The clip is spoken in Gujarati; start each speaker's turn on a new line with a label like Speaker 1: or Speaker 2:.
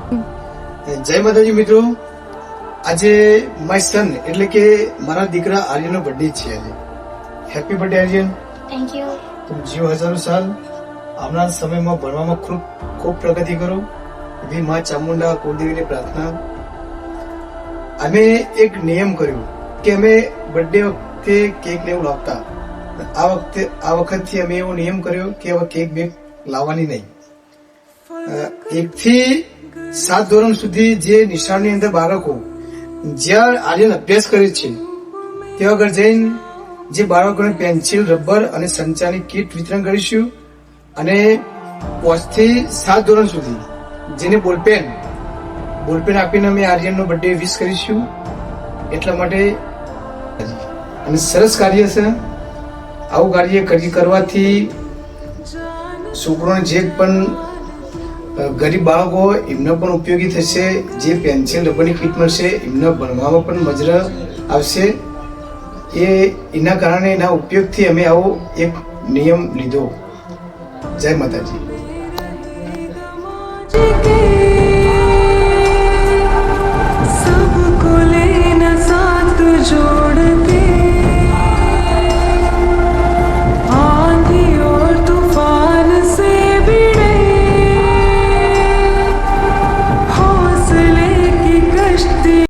Speaker 1: જય માતાજી મિત્રો, આજે માય સન એટલે કે મારા દીકરા આર્યનનો બર્થડે છે આજે. Happy birthday Aryan.
Speaker 2: Thank you.
Speaker 1: તું જીવ હજારો સાલ. આવનાર સમયમાં ભણવામાં ખૂબ પ્રગતિ કરો એવી મા ચામુંડા કુળદેવીની પ્રાર્થના. અમે એક નિયમ કર્યો કે અમે બર્થડે વખતે કેક ને એવું લાવતા. આ વખતથી અમે એવો નિયમ કર્યો કે હવે કેક બેક લાવવાની નહીં. 1 થી 7 ધોરણ સુધી જે નિશાળની અંદર બાળકો જ્યાં આર્યન અભ્યાસ કરે છે તે આગળ જઈને જે બાળકોને પેન્સિલ, રબર અને સંચારની કીટ વિતરણ કરીશું અને 5 થી 7 ધોરણ સુધી જેને બોલપેન આપીને અમે આર્યનનો બર્થડે વિશ કરીશું. એટલા માટે અને સરસ કાર્ય છે. આવું કાર્ય કરવાથી છોકરોને જે પણ ગરીબ બાળકો એમને પણ ઉપયોગી થશે. જે પેન્સિલ, રબરની કીટ મળશે એમને ભણવામાં પણ મજા આવશે. એના કારણે એના ઉપયોગથી અમે આવો એક નિયમ લીધો. જય માતાજી.